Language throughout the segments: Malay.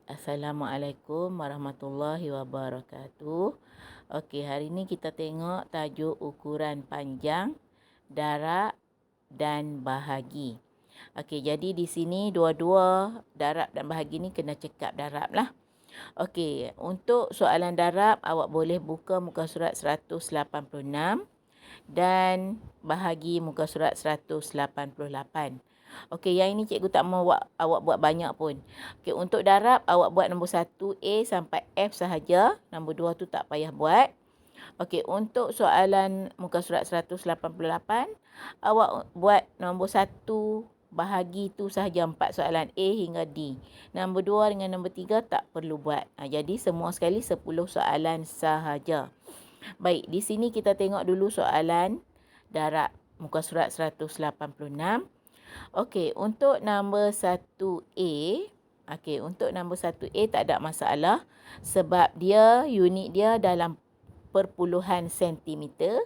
Assalamualaikum warahmatullahi wabarakatuh. Okey, hari ni kita tengok tajuk ukuran panjang, darab dan bahagi. Okey, jadi di sini dua-dua darab dan bahagi ni kena cekap darab lah. Okey, untuk soalan darab awak boleh buka muka surat 186 dan bahagi muka surat 188. Okey, yang ini cikgu tak mau awak buat banyak pun. Okey, untuk darab awak buat nombor 1 A sampai F sahaja. Nombor 2 tu tak payah buat. Okey, untuk soalan muka surat 188, awak buat nombor 1 bahagi tu sahaja 4 soalan A hingga D. Nombor 2 dengan nombor 3 tak perlu buat. Jadi semua sekali 10 soalan sahaja. Baik, di sini kita tengok dulu soalan darab muka surat 186. Okey, untuk nombor 1A, untuk nombor 1A tak ada masalah sebab unit dia dalam perpuluhan sentimeter.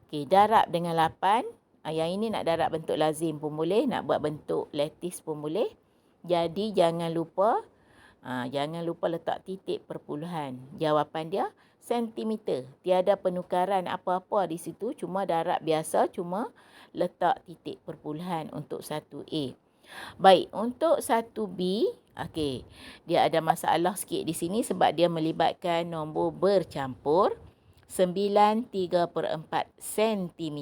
Okey, darab dengan 8. Yang ini nak darab bentuk lazim pun boleh, nak buat bentuk lattice pun boleh. Jadi jangan lupa letak titik perpuluhan. Jawapan dia sentimeter. Tiada penukaran apa-apa di situ, cuma darab biasa, cuma letak titik perpuluhan untuk 1A. Baik, untuk 1B, dia ada masalah sikit di sini sebab dia melibatkan nombor bercampur 9/3/4 cm.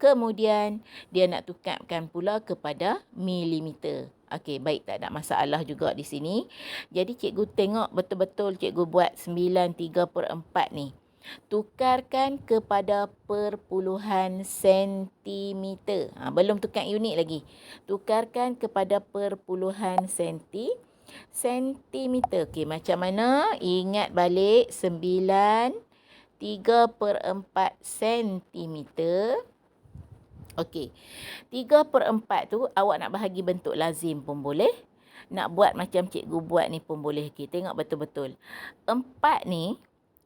Kemudian dia nak tukarkan pula kepada milimeter. Baik, tak ada masalah juga di sini. Jadi cikgu tengok betul-betul cikgu buat 9/3/4 ni. Tukarkan kepada perpuluhan sentimeter. Belum tukar unit lagi. Tukarkan kepada perpuluhan sentimeter. Okey, macam mana? Ingat balik 9/3/4 sentimeter. Okey, 3/4 tu awak nak bahagi bentuk lazim pun boleh. Nak buat macam cikgu buat ni pun boleh. Okey, tengok betul-betul. 4 ni,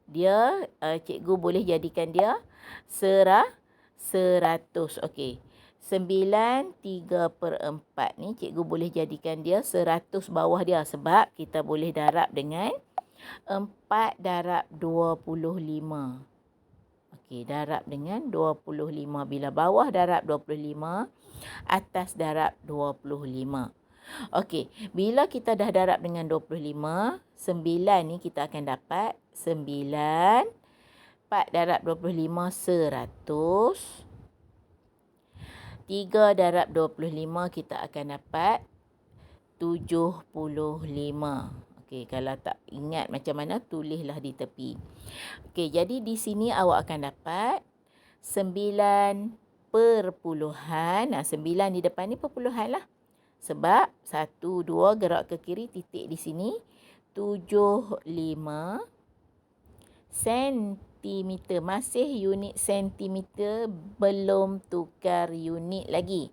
dia cikgu boleh jadikan dia 100. Okey, 9/3/4 ni cikgu boleh jadikan dia 100 bawah dia sebab kita boleh darab dengan 4 darab 25. Okey, darab dengan 25. Bila bawah darab 25, atas darab 25. Okey, bila kita dah darab dengan 25, 9 ni kita akan dapat 9. 4 darab 25, 100. 3 darab 25 kita akan dapat 75. Okey, kalau tak ingat macam mana, tulislah di tepi. Okey, jadi di sini awak akan dapat 9 perpuluhan. 9 di depan ni perpuluhan lah. Sebab 1, 2 gerak ke kiri, titik di sini. 75 sentimeter. Masih unit sentimeter, belum tukar unit lagi.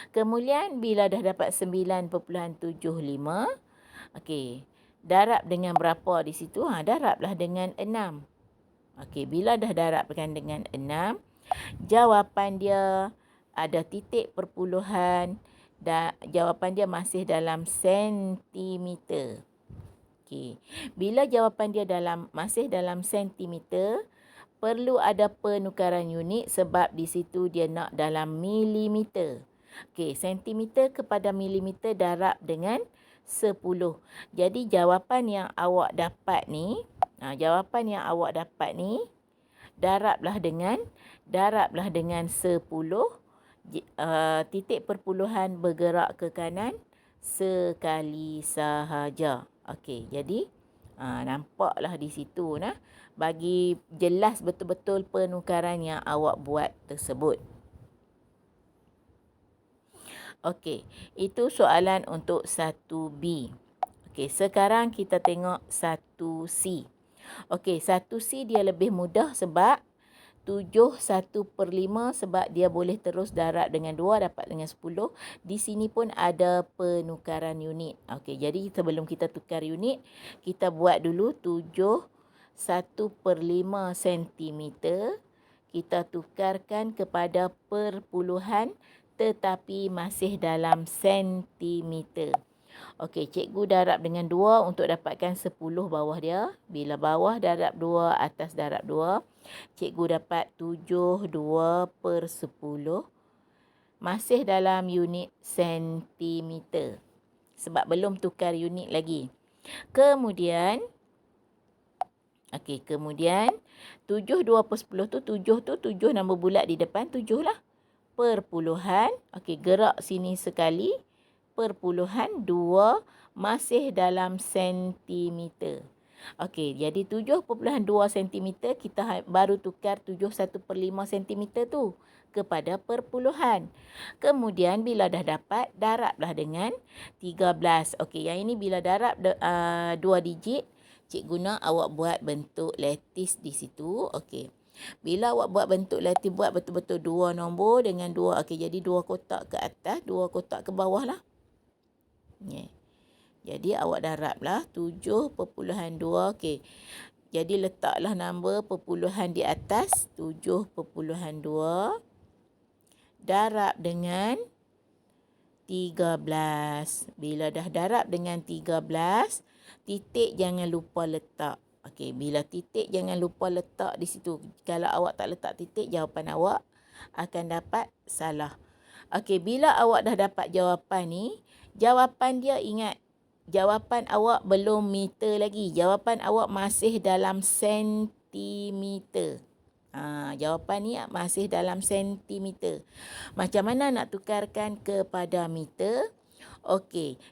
Kemudian bila dah dapat 9.75, okey, darab dengan berapa di situ? Darablah dengan 6. Okey, bila dah darabkan dengan 6, jawapan dia ada titik perpuluhan dan jawapan dia masih dalam sentimeter. Okey, bila jawapan dia masih dalam sentimeter, perlu ada penukaran unit sebab di situ dia nak dalam milimeter. Okey, sentimeter kepada milimeter darab dengan 10. Jadi jawapan yang awak dapat ni, darablah dengan 10. Titik perpuluhan bergerak ke kanan sekali sahaja. Okey, jadi nampaklah di situ bagi jelas betul-betul penukaran yang awak buat tersebut. Okey, itu soalan untuk 1B. Okey, sekarang kita tengok 1C. Okey, 1C dia lebih mudah sebab 7/1/5 sebab dia boleh terus darab dengan 2 dapat dengan 10. Di sini pun ada penukaran unit. Okey, jadi sebelum kita tukar unit, kita buat dulu 7/1/5 cm. Kita tukarkan kepada perpuluhan tetapi masih dalam sentimeter. Okey, cikgu darab dengan 2 untuk dapatkan 10 bawah dia. Bila bawah darab 2, atas darab 2, cikgu dapat 72/10. Masih dalam unit sentimeter. Sebab belum tukar unit lagi. Kemudian, kemudian 72/10 tu, 7 nombor bulat di depan, 7 lah. Perpuluhan, gerak sini sekali. Perpuluhan 2 masih dalam sentimeter. Jadi 7.2 sentimeter, kita baru tukar 71/5 sentimeter tu kepada perpuluhan. Kemudian bila dah dapat, darablah dengan 13. Yang ini bila darab 2 digit, cik guna awak buat bentuk lattice di situ. Bila awak buat bentuk lattice, buat betul-betul 2 nombor dengan 2. Jadi 2 kotak ke atas, 2 kotak ke bawah lah. Jadi awak darablah 7.2. Jadi letaklah nombor perpuluhan di atas, 7.2 darab dengan 13. Bila dah darab dengan 13, titik jangan lupa letak. Bila titik jangan lupa letak di situ. Kalau awak tak letak titik, jawapan awak akan dapat salah. Bila awak dah dapat jawapan ni, jawapan dia, ingat, jawapan awak belum meter lagi. Jawapan awak masih dalam sentimeter. Jawapan ni masih dalam sentimeter. Macam mana nak tukarkan kepada meter?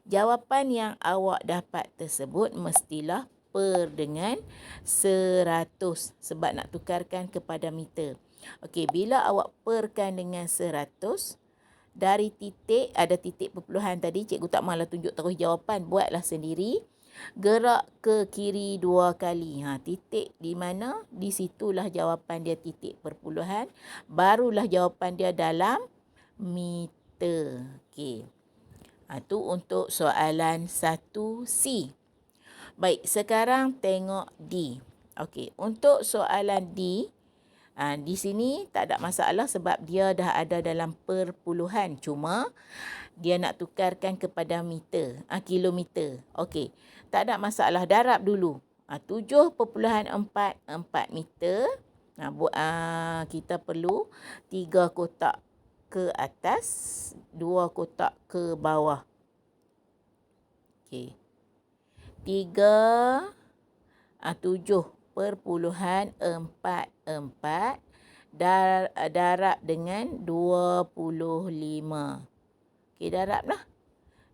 Jawapan yang awak dapat tersebut mestilah per dengan 100. Sebab nak tukarkan kepada meter. Bila awak perkan dengan 100, dari titik, ada titik perpuluhan tadi, cikgu tak malah tunjuk terus jawapan, buatlah sendiri. Gerak ke kiri 2 kali. Titik di mana? Di situlah jawapan dia, titik perpuluhan. Barulah jawapan dia dalam meter. Itu untuk soalan 1C. Baik, sekarang tengok D. Untuk soalan D, di sini tak ada masalah sebab dia dah ada dalam perpuluhan. Cuma dia nak tukarkan kepada meter, kilometer. Tak ada masalah. Darab dulu. 7.44 meter. Kita perlu 3 kotak ke atas, 2 kotak ke bawah. 7.44 darab dengan 25. Darablah.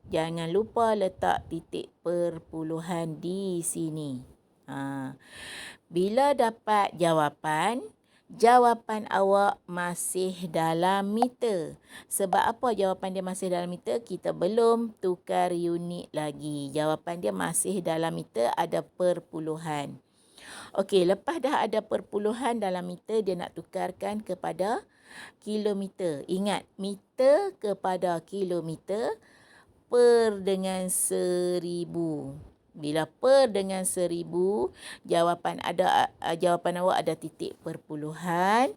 Jangan lupa letak titik perpuluhan di sini. Bila dapat jawapan, jawapan awak masih dalam meter. Sebab apa jawapan dia masih dalam meter? Kita belum tukar unit lagi. Jawapan dia masih dalam meter, ada perpuluhan. Lepas dah ada perpuluhan dalam meter, dia nak tukarkan kepada kilometer. Ingat, meter kepada kilometer, per dengan 1000. Bila per dengan 1000, jawapan awak ada titik perpuluhan.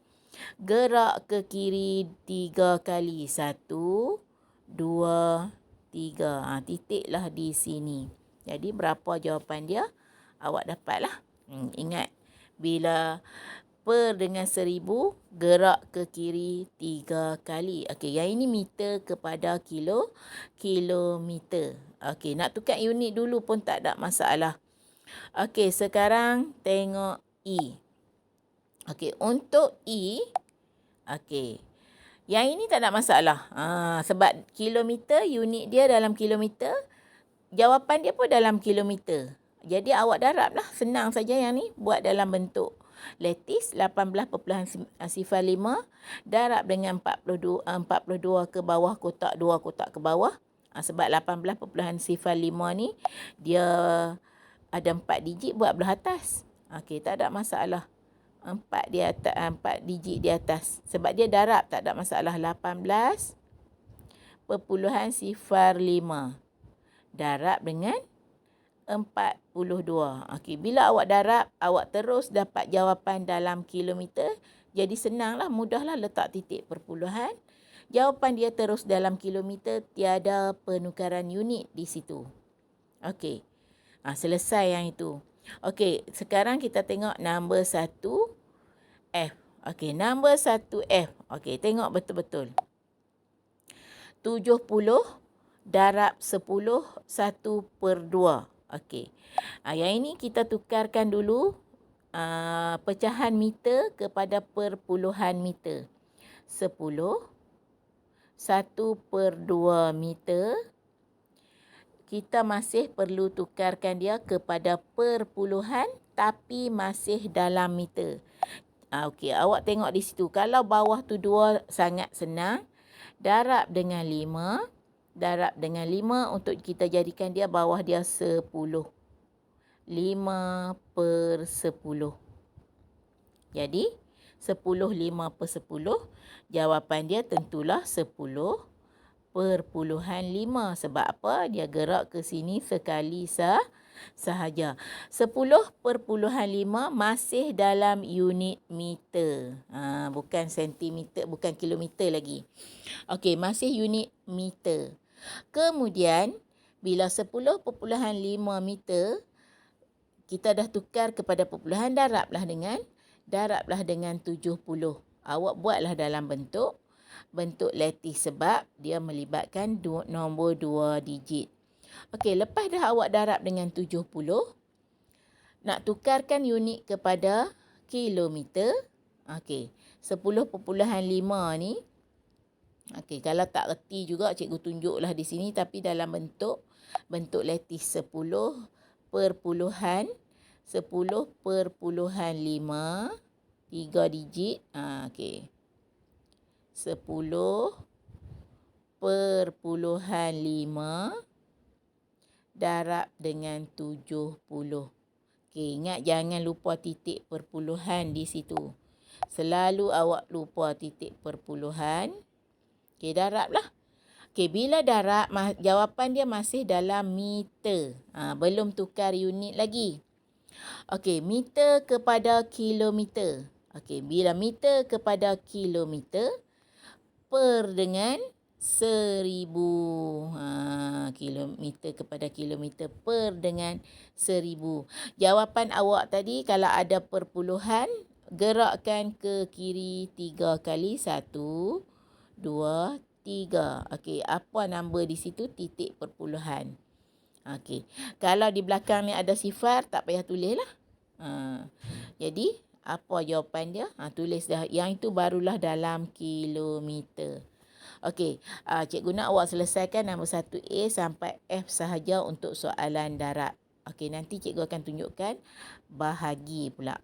Gerak ke kiri 3 kali. 1, 2, 3. Titiklah di sini. Jadi berapa jawapan dia? Awak dapatlah. Ingat, bila per dengan 1000, gerak ke kiri 3 kali. Yang ini meter kepada kilometer. Nak tukar unit dulu pun tak ada masalah. Sekarang tengok E. Untuk E, yang ini tak ada masalah. Sebab kilometer, unit dia dalam kilometer, jawapan dia pun dalam kilometer. Jadi awak darablah, senang saja yang ni, buat dalam bentuk lattice. 18.05 darab dengan 42 ke bawah, kotak 2 kotak ke bawah. Sebab 18.05 ni dia ada 4 digit, buat belah atas. Tak ada masalah. 4 digit di atas. Sebab dia darab, tak ada masalah. 18.05 darab dengan 42. Bila awak darab, awak terus dapat jawapan dalam kilometer. Jadi senanglah, mudahlah letak titik perpuluhan. Jawapan dia terus dalam kilometer, tiada penukaran unit di situ. Okey. Selesai yang itu. Okey, sekarang kita tengok nombor 1 F. Okey, nombor 1 F. Okey, tengok betul-betul. 70 darab 10, 1/2. Okey. Yang ini kita tukarkan dulu pecahan meter kepada perpuluhan meter. 10, 1/2 meter. Kita masih perlu tukarkan dia kepada perpuluhan tapi masih dalam meter. Okey, awak tengok di situ. Kalau bawah tu 2 sangat senang. Darab dengan 5. Darab dengan 5 untuk kita jadikan dia bawah dia 10. 5/10. Jadi, 10 5/10. Jawapan dia tentulah 10/5. Sebab apa? Dia gerak ke sini sekali sahaja. 10/5 masih dalam unit meter. Bukan sentimeter, bukan kilometer lagi. Okey, masih unit meter. Kemudian, bila 10/5 meter, kita dah tukar kepada perpuluhan, darablah dengan 70. Awak buatlah dalam bentuk lattice sebab dia melibatkan nombor 2 digit. Okey, lepas dah awak darab dengan 70, nak tukarkan unit kepada kilometer. Okey, 10/5 ni. Okey, kalau tak reti juga cikgu tunjuklah di sini tapi dalam bentuk lattice 10/5, 3 digit. Okey. 10/5 darab dengan 70. Okey, ingat jangan lupa titik perpuluhan di situ. Selalu awak lupa titik perpuluhan. Okey, darablah. Okey, bila darab, jawapan dia masih dalam meter. Belum tukar unit lagi. Okey, meter kepada kilometer. Okey, bila meter kepada kilometer, per dengan 1000. Kilometer kepada kilometer per dengan 1000. Jawapan awak tadi kalau ada perpuluhan, gerakkan ke kiri 3 kali. 1, 2, 3. Okey, apa nombor di situ? Titik perpuluhan. Okey. Kalau di belakang ni ada sifar, tak payah tulis lah. Jadi, apa jawapan dia? Tulis dah. Yang itu barulah dalam kilometer. Okey, cikgu nak awak selesaikan nombor 1A sampai F sahaja untuk soalan darab. Okey, nanti cikgu akan tunjukkan bahagi pula.